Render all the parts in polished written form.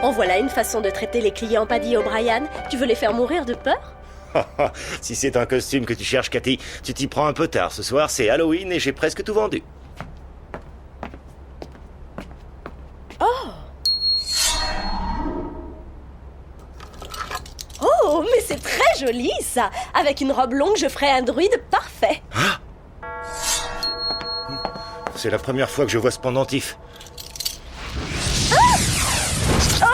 En voilà une façon de traiter les clients Paddy O'Brien. Tu veux les faire mourir de peur? Si c'est un costume que tu cherches, Cathy, tu t'y prends un peu tard. Ce soir, c'est Halloween et j'ai presque tout vendu. Oh, mais c'est très joli, ça. Avec une robe longue, je ferais un druide parfait. C'est la première fois que je vois ce pendentif. Non!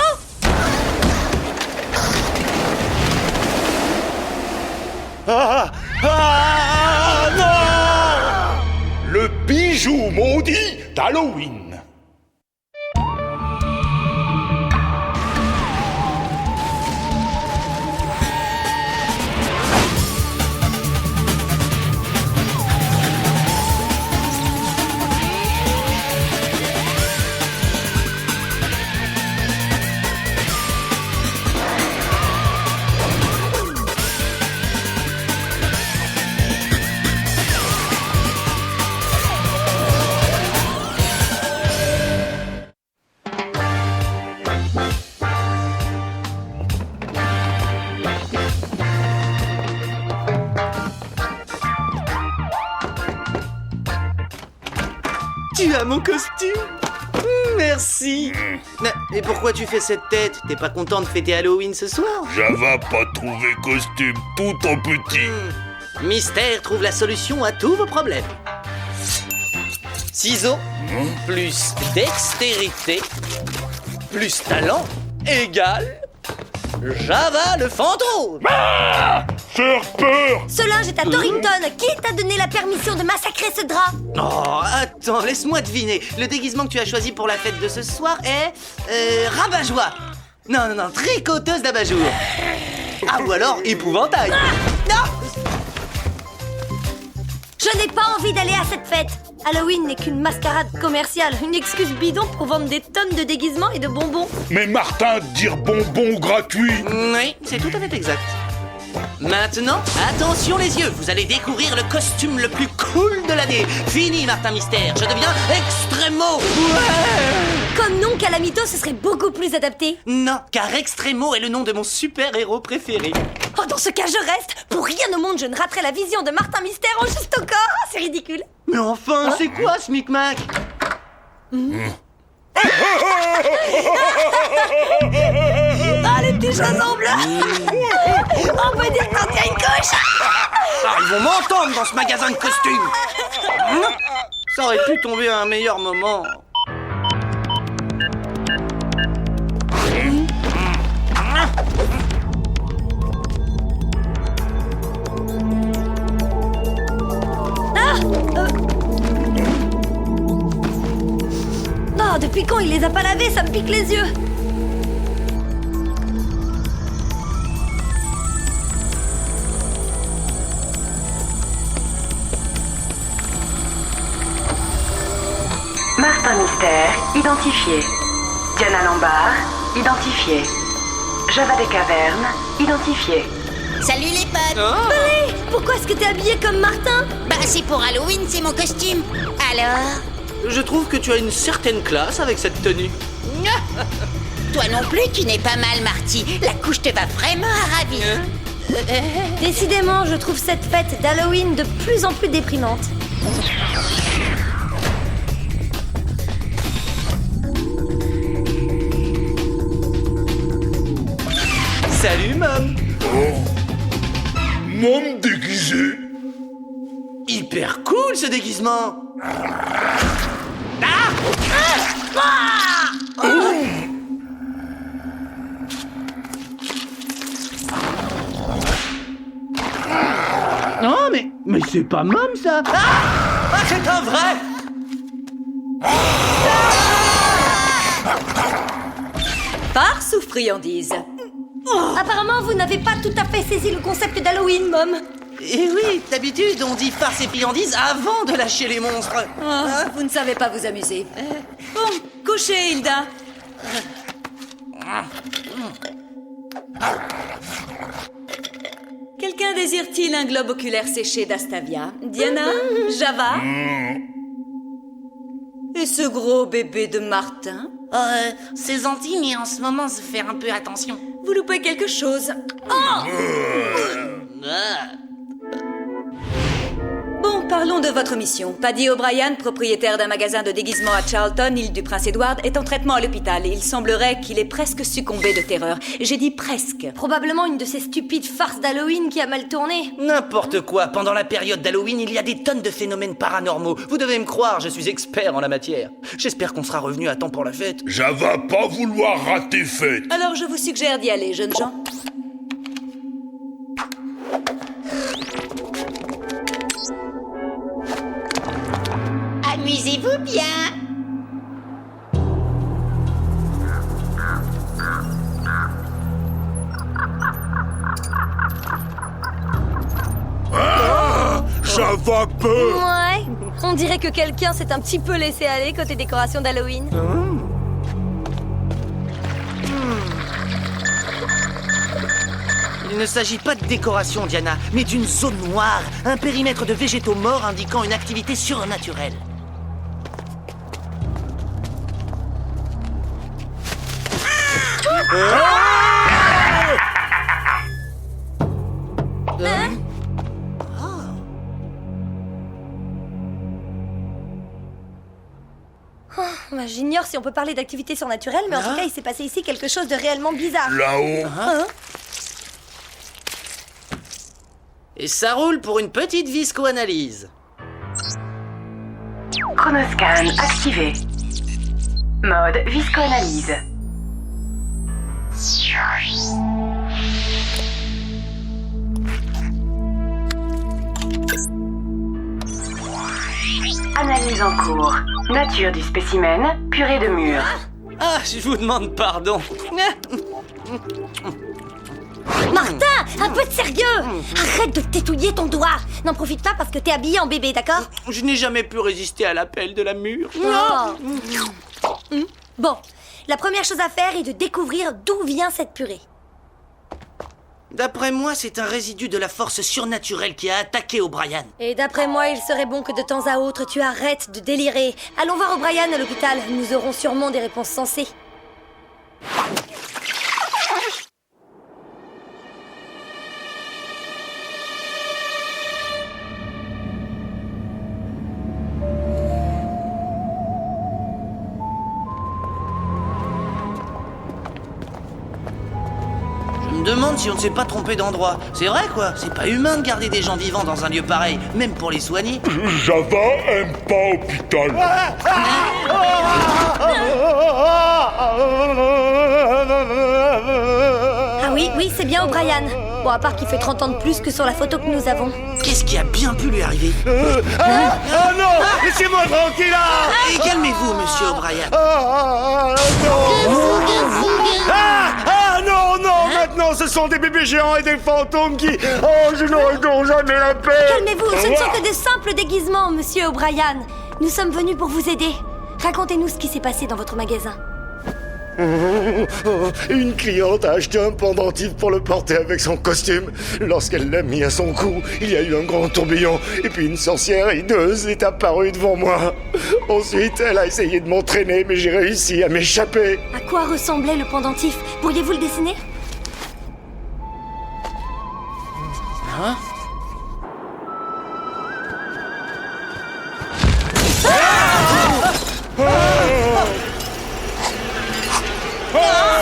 Le bijou maudit d'Halloween. Tu as mon costume? Merci. Et pourquoi tu fais cette tête? T'es pas content de fêter Halloween ce soir? J'avais pas trouvé costume tout en petit. Mystère trouve la solution à tous vos problèmes. Ciseaux, plus dextérité, plus talent, égale Java le fantôme. Faire peur. Ce linge est à Torrington. Qui t'a donné la permission de massacrer ce drap? Oh, attends, laisse-moi deviner. Le déguisement que tu as choisi pour la fête de ce soir est... rabat-joie. Non, tricoteuse d'abat-jour. Ah, ou alors épouvantail. Non! Je n'ai pas envie d'aller à cette fête. Halloween n'est qu'une mascarade commerciale, une excuse bidon pour vendre des tonnes de déguisements et de bonbons. Mais Martin, dire bonbon gratuit. Oui, c'est tout à fait exact. Maintenant, attention les yeux, vous allez découvrir le costume le plus cool de l'année. Fini Martin Mystère, je deviens Extremo. Ouais! Comme nom Calamito, ce serait beaucoup plus adapté. Non, car Extremo est le nom de mon super-héros préféré. Oh, dans ce cas, je reste. Pour rien au monde, je ne raterai la vision de Martin Mystère en juste au corps. C'est ridicule. Mais enfin, c'est quoi ce micmac? Ah, les petits chassons bleus. On peut dire qu'on tient une couche. Ah, ils vont m'entendre dans ce magasin de costumes. Ça aurait pu tomber à un meilleur moment. Oh, depuis quand il les a pas lavés? Ça me pique les yeux. Martin Mystère, identifié. Diana Lombard, identifié. Java des Cavernes, identifié. Salut les potes. Allez, pourquoi est-ce que t'es habillé comme Martin? Bah c'est pour Halloween, c'est mon costume. Alors? Je trouve que tu as une certaine classe avec cette tenue. Toi non plus, tu n'es pas mal, Marty. La couche te va vraiment à ravir. Décidément, je trouve cette fête d'Halloween de plus en plus déprimante. Salut, Mom. Môme déguisé. Hyper cool ce déguisement. Non, mais c'est pas Mom ça. Ah, c'est un vrai. Farce ou friandise? Apparemment, vous n'avez pas tout à fait saisi le concept d'Halloween, Mom. Et oui, d'habitude, on dit farce et friandise avant de lâcher les monstres. Vous ne savez pas vous amuser. Bon, couchez, Hilda. Quelqu'un désire-t-il un globe oculaire séché d'Astavia? Diana? Java? Et ce gros bébé de Martin? C'est gentil, mais en ce moment, se faire un peu attention. Vous loupez quelque chose. Bon, parlons de votre mission. Paddy O'Brien, propriétaire d'un magasin de déguisements à Charlton, île du Prince-Édouard, est en traitement à l'hôpital et il semblerait qu'il ait presque succombé de terreur. J'ai dit presque. Probablement une de ces stupides farces d'Halloween qui a mal tourné. N'importe quoi, pendant la période d'Halloween, il y a des tonnes de phénomènes paranormaux. Vous devez me croire, je suis expert en la matière. J'espère qu'on sera revenu à temps pour la fête. J'ava pas vouloir rater fête. Alors je vous suggère d'y aller, jeunes gens. Amusez-vous bien. Ça va peu. Ouais. On dirait que quelqu'un s'est un petit peu laissé aller côté décoration d'Halloween. Il ne s'agit pas de décoration, Diana, mais d'une zone noire, un périmètre de végétaux morts indiquant une activité surnaturelle. Bah, j'ignore si on peut parler d'activité surnaturelle, mais en tout cas, il s'est passé ici quelque chose de réellement bizarre. Là-haut. Et ça roule pour une petite visco-analyse. Chronoscan activé. Mode visco-analyse. Analyse en cours. Nature du spécimen, purée de mur. Ah, je vous demande pardon. Martin, un peu de sérieux! Arrête de tétouiller ton doigt! N'en profite pas parce que t'es habillé en bébé, d'accord? Je n'ai jamais pu résister à l'appel de la mûre. Bon, la première chose à faire est de découvrir d'où vient cette purée. D'après moi, c'est un résidu de la force surnaturelle qui a attaqué O'Brien. Et d'après moi, il serait bon que de temps à autre, tu arrêtes de délirer. Allons voir O'Brien à l'hôpital. Nous aurons sûrement des réponses sensées. Je me demande si on ne s'est pas trompé d'endroit. C'est vrai, quoi. C'est pas humain de garder des gens vivants dans un lieu pareil, même pour les soigner. Java aime pas hôpital. Ah oui, c'est bien O'Brien. Bon, à part qu'il fait 30 ans de plus que sur la photo que nous avons. Qu'est-ce qui a bien pu lui arriver? Oh non! Laissez-moi tranquille là! Et calmez-vous, monsieur O'Brien. Non! Maintenant, ce sont des bébés géants et des fantômes qui... Oh, je n'aurai donc jamais la paix! Calmez-vous, ce ne sont que de simples déguisements, monsieur O'Brien. Nous sommes venus pour vous aider. Racontez-nous ce qui s'est passé dans votre magasin. Une cliente a acheté un pendentif pour le porter avec son costume. Lorsqu'elle l'a mis à son cou, il y a eu un grand tourbillon. Et puis une sorcière hideuse est apparue devant moi. Ensuite, elle a essayé de m'entraîner, mais j'ai réussi à m'échapper. À quoi ressemblait le pendentif? Pourriez-vous le dessiner? Hein?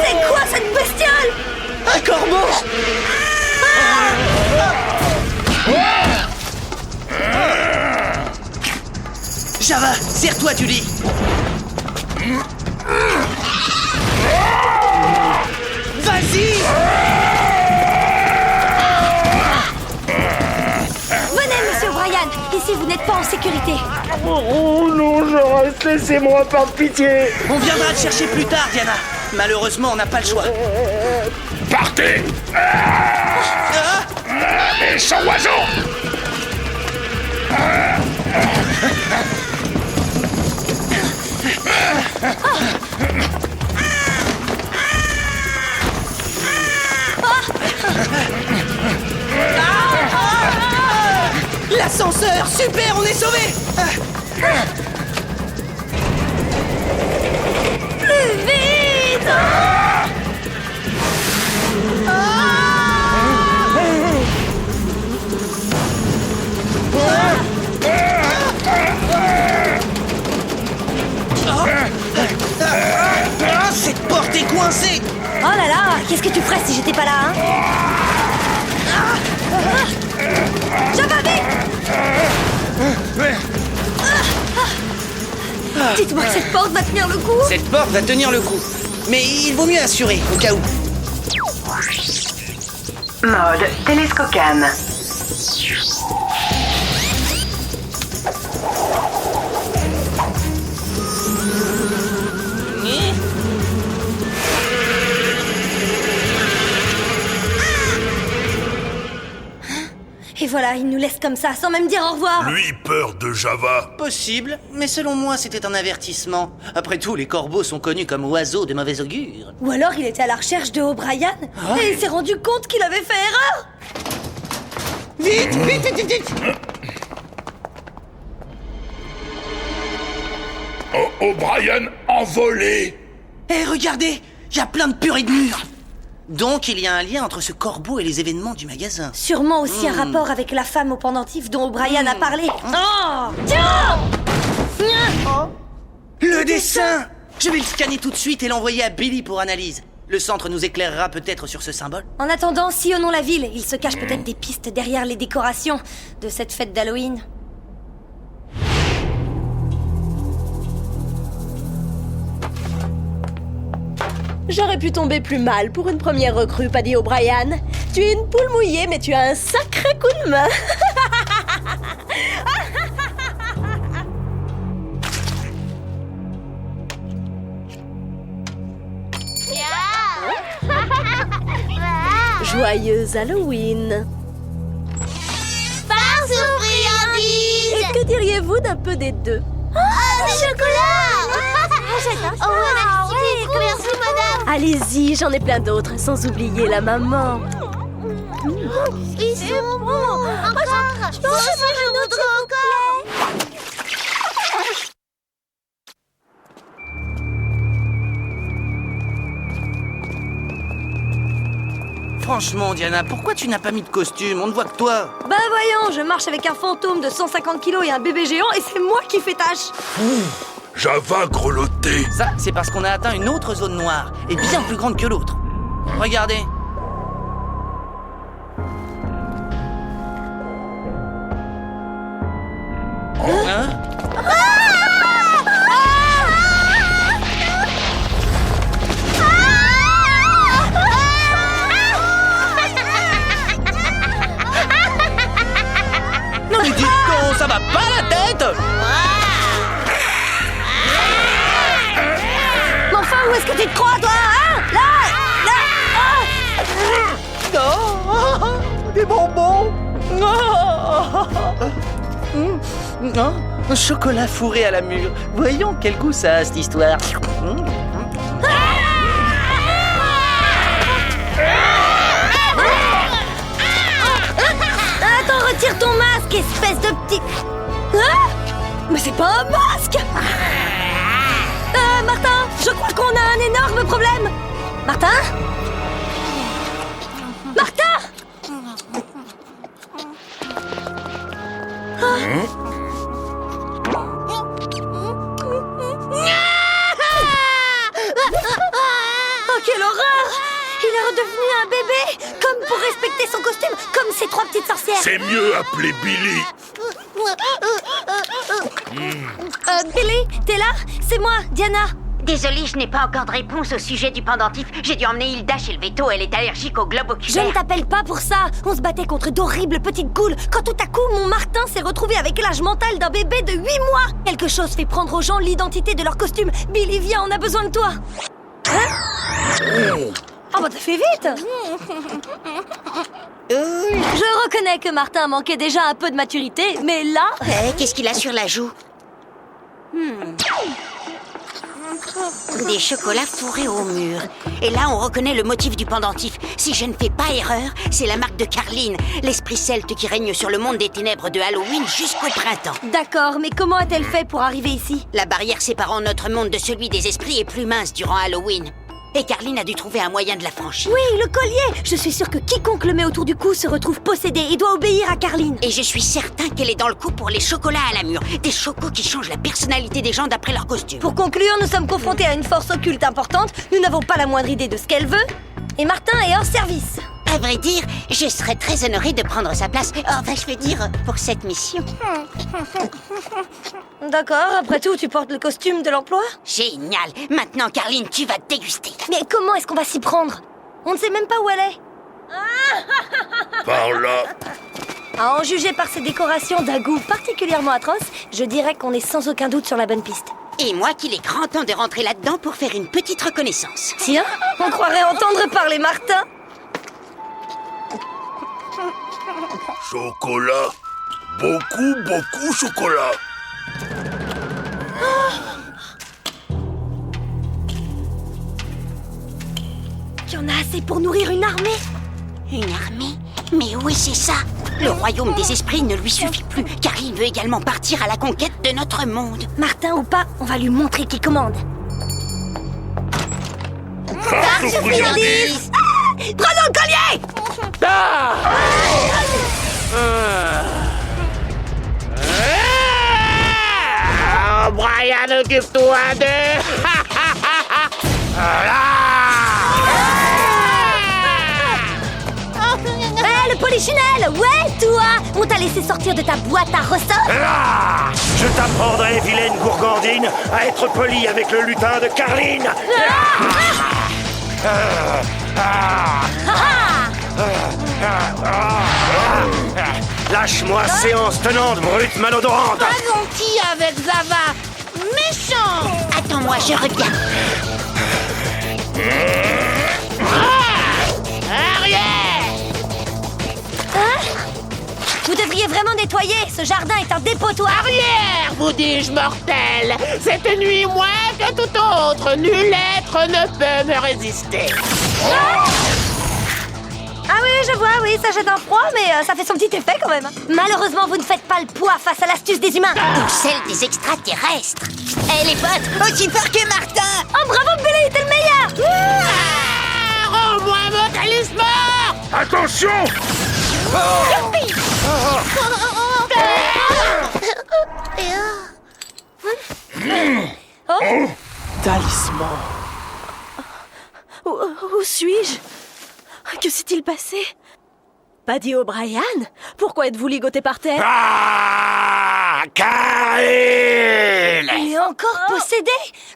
C'est quoi cette bestiole? Un corbeau! Java, serre-toi du lit. Vas-y! Venez, monsieur O'Brien. Ici, vous n'êtes pas en sécurité. Oh non, je reste, laissez-moi par pitié. On viendra te chercher plus tard, Diana. Malheureusement, on n'a pas le choix. Partez. Méchant oiseau. L'ascenseur, super, on est sauvés. Plus vite! Ah, cette porte est coincée! Oh là là, qu'est-ce que tu ferais si j'étais pas là, hein? Java, vite! Dites-moi que cette porte va tenir le coup. Cette porte va tenir le coup. Mais il vaut mieux assurer, au cas où. Mode télescocane. Et voilà, il nous laisse comme ça, sans même dire au revoir. Lui, peur de Java. Possible, mais selon moi, c'était un avertissement. Après tout, les corbeaux sont connus comme oiseaux de mauvais augure. Ou alors il était à la recherche de O'Brien et il s'est rendu compte qu'il avait fait erreur. Vite, vite, vite, vite, vite. Oh, O'Brien envolé. Eh, regardez, il y a plein de purées de murs. Donc, il y a un lien entre ce corbeau et les événements du magasin. Sûrement aussi un rapport avec la femme au pendentif dont O'Brien a parlé. Oh, tiens! Le dessin! Je vais le scanner tout de suite et l'envoyer à Billy pour analyse. Le centre nous éclairera peut-être sur ce symbole. En attendant, sillonnons la ville. Il se cache peut-être des pistes derrière les décorations de cette fête d'Halloween. J'aurais pu tomber plus mal pour une première recrue, Paddy O'Brien. Tu es une poule mouillée, mais tu as un sacré coup de main. Joyeuse Halloween. Farce aux friandises. Et que diriez-vous d'un peu des deux? Du chocolat. Oh, merci, madame. Allez-y, j'en ai plein d'autres, sans oublier la maman. Ils sont bons. Encore. Je voudrais encore. Franchement, Diana, pourquoi tu n'as pas mis de costume? On ne voit que toi. Bah voyons, je marche avec un fantôme de 150 kilos et un bébé géant et c'est moi qui fais tâche. Java grelotté. Ça, c'est parce qu'on a atteint une autre zone noire, et bien plus grande que l'autre. Regardez. Hein? Non mais dites donc, ça va pas la tête? Mais enfin, où est-ce que tu te crois, toi, hein? Là Oh, des bonbons. Un chocolat fourré à la mûre. Voyons quel goût ça a, cette histoire. Attends, retire ton masque, espèce de petit... Hein? Mais c'est pas un masque! Martin, je crois qu'on a un énorme problème. Martin? Martin? Oh, quelle horreur! Il est redevenu un bébé, comme pour respecter son costume, comme ces trois petites sorcières. C'est mieux appeler Billy. Billy, t'es là? C'est moi, Diana. Désolée, je n'ai pas encore de réponse au sujet du pendentif. J'ai dû emmener Hilda chez le veto, elle est allergique au globe Je oculaire. ne t'appelle pas pour ça. On se battait contre d'horribles petites goules quand tout à coup mon Martin s'est retrouvé avec l'âge mental d'un bébé de 8 mois. Quelque chose fait prendre aux gens l'identité de leur costume. Billy, viens, on a besoin de toi. Hein? Oh bah t'as fait vite. Je reconnais que Martin manquait déjà un peu de maturité, mais là... Qu'est-ce qu'il a sur la joue? Des chocolats fourrés au mur. Et là, on reconnaît le motif du pendentif. Si je ne fais pas erreur, c'est la marque de Carline, l'esprit celte qui règne sur le monde des ténèbres de Halloween jusqu'au printemps. D'accord, mais comment a-t-elle fait pour arriver ici? La barrière séparant notre monde de celui des esprits est plus mince durant Halloween. Et Carline a dû trouver un moyen de la franchir. Oui, le collier! Je suis sûre que quiconque le met autour du cou se retrouve possédé et doit obéir à Carline. Et je suis certain qu'elle est dans le coup pour les chocolats à la mûre. Des chocos qui changent la personnalité des gens d'après leur costume. Pour conclure, nous sommes confrontés à une force occulte importante, nous n'avons pas la moindre idée de ce qu'elle veut, et Martin est hors service. À vrai dire, je serais très honorée de prendre sa place. Enfin, je veux dire, pour cette mission. D'accord, après tout, tu portes le costume de l'emploi? Génial. Maintenant, Carline, tu vas déguster. Mais comment est-ce qu'on va s'y prendre? On ne sait même pas où elle est. Par là. À en juger par ses décorations d'un goût particulièrement atroce, je dirais qu'on est sans aucun doute sur la bonne piste. Et moi qu'il est grand temps de rentrer là-dedans pour faire une petite reconnaissance. Tiens, on croirait entendre parler Martin. Chocolat. Beaucoup chocolat. Il y en a assez pour nourrir une armée. Une armée? Mais où est-ce ça? Le royaume des esprits ne lui suffit plus, car il veut également partir à la conquête de notre monde. Martin ou pas, on va lui montrer qui commande. Friandise! Prenons le collier! Brian, occupe-toi de... Le polichinelle! Ouais, toi! On t'a laissé sortir de ta boîte à ressort? Je t'apprendrai, vilaine gourgandine, à être poli avec le lutin de Carline. Lâche-moi, séance tenante, brute malodorante. Pas gentil avec Zava. Méchant. Attends-moi, je regarde. Vous devriez vraiment nettoyer! Ce jardin est un dépotoir! Arrière, vous dis-je, mortel. Cette nuit, moins que tout autre, nul être ne peut me résister. Ah oui, je vois, oui, ça jette un froid, mais ça fait son petit effet quand même. Malheureusement, vous ne faites pas le poids face à l'astuce des humains. Ou celle des extraterrestres. Eh les potes, aussi fort que Martin. Oh, bravo, Billy, t'es le meilleur! Rends-moi mon talisman. Attention! Talisman. Où suis-je? Que s'est-il passé? Paddy O'Brien? Pourquoi êtes-vous ligoté par terre? Carline! Il est encore possédé?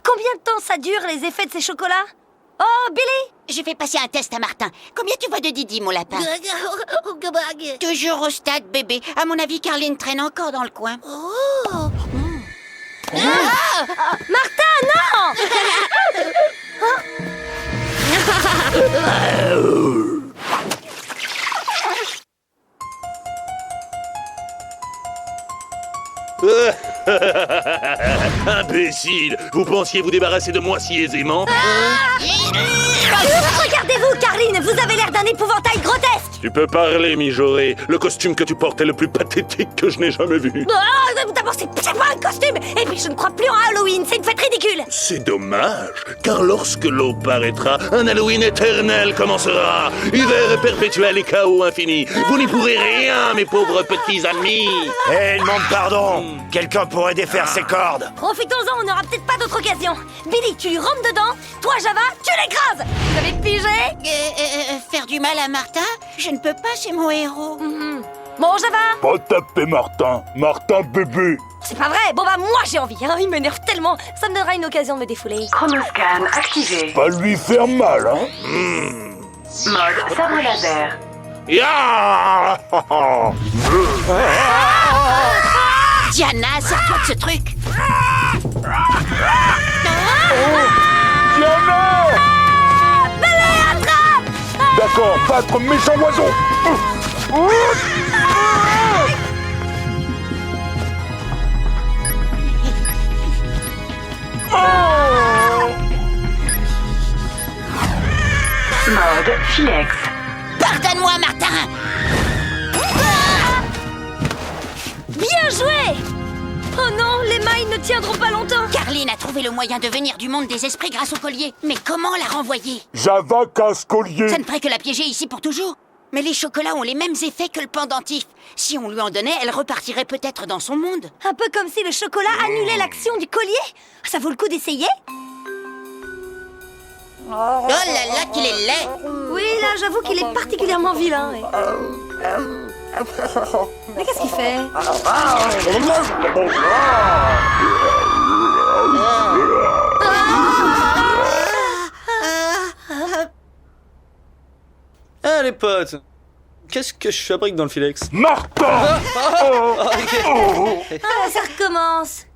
Combien de temps ça dure, les effets de ces chocolats? Oh, Billy! Je vais passer un test à Martin. Combien tu vois de Didi, mon lapin? Toujours au stade, bébé. À mon avis, Carline traîne encore dans le coin. Martin, non! Imbécile! Vous pensiez vous débarrasser de moi si aisément? Regardez-vous, Carline, vous avez l'air d'un épouvantail grotesque! Tu peux parler, mijauré. Le costume que tu portes est le plus pathétique que je n'ai jamais vu. D'abord, c'est pas un costume! Et puis, je ne crois plus en Halloween, c'est une fête ridicule! C'est dommage, car lorsque l'aube paraîtra, un Halloween éternel commencera. Hiver perpétuel et chaos infini. Vous n'y pourrez rien, mes pauvres petits amis. Eh, demande pardon. Quelqu'un pourrait défaire ses cordes. Profitons-en, on n'aura peut-être pas d'autre occasion. Billy, tu lui rentres dedans. Toi, Java, tu l'écrases. Vous avez pigé? Faire du mal à Martin? Je ne peux pas, c'est mon héros. Bon, Java. Pas taper Martin. Martin bébé. C'est pas vrai. Bon, bah, moi, j'ai envie. Hein. Il m'énerve tellement. Ça me donnera une occasion de me défouler. Chronoscan activé. Pas lui faire mal, hein. Mode sabre laser. Ya! Diana, sors-toi de ce truc. Diana! Attrape! D'accord, battre méchant oiseau. Oh Mode Filex. Pardonne-moi, Martin. Bien joué! Oh non, les mailles ne tiendront pas longtemps. Carline a trouvé le moyen de venir du monde des esprits grâce au collier. Mais comment la renvoyer? Java casse-collier. Ça ne ferait que la piéger ici pour toujours. Mais les chocolats ont les mêmes effets que le pendentif. Si on lui en donnait, elle repartirait peut-être dans son monde. Un peu comme si le chocolat annulait l'action du collier. Ça vaut le coup d'essayer? Oh là là, qu'il est laid! Oui, là, j'avoue qu'il est particulièrement vilain. Mais qu'est-ce qu'il fait? Ah, les potes, qu'est-ce que je fabrique dans le Filex? Martin. Ah, ça recommence.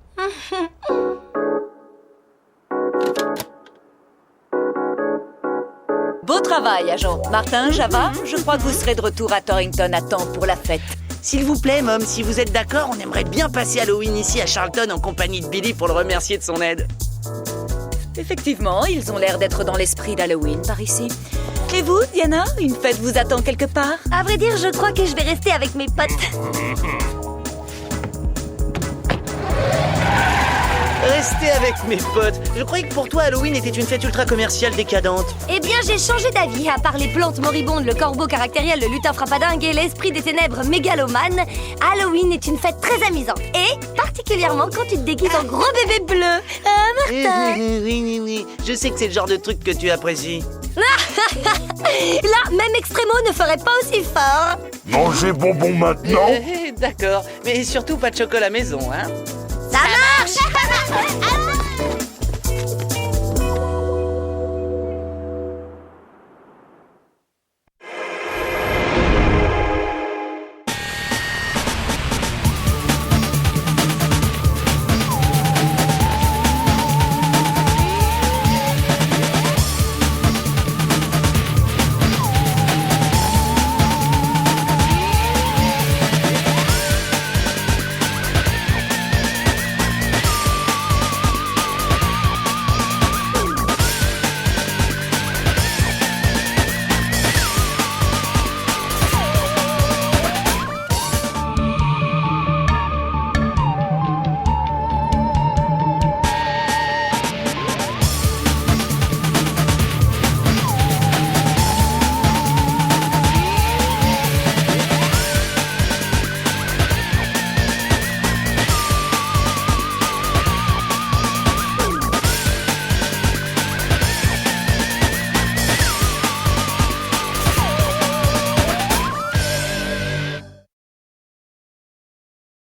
Beau travail, agent. Martin, Java, je crois que vous serez de retour à Torrington à temps pour la fête. S'il vous plaît, Mom, si vous êtes d'accord, on aimerait bien passer Halloween ici à Charlton en compagnie de Billy pour le remercier de son aide. Effectivement, ils ont l'air d'être dans l'esprit d'Halloween par ici. Et vous, Diana, une fête vous attend quelque part? À vrai dire, je crois que je vais rester avec mes potes. Restez avec mes potes. Je croyais que pour toi, Halloween était une fête ultra commerciale décadente. Eh bien, j'ai changé d'avis. À part les plantes moribondes, le corbeau caractériel, le lutin frappadingue et l'esprit des ténèbres mégalomane, Halloween est une fête très amusante. Et particulièrement quand tu te déguises en gros bébé bleu. Martin? Oui. Je sais que c'est le genre de truc que tu apprécies. Là, même Extremo ne ferait pas aussi fort. Mangez bonbons maintenant. D'accord, mais surtout pas de chocolat maison, hein.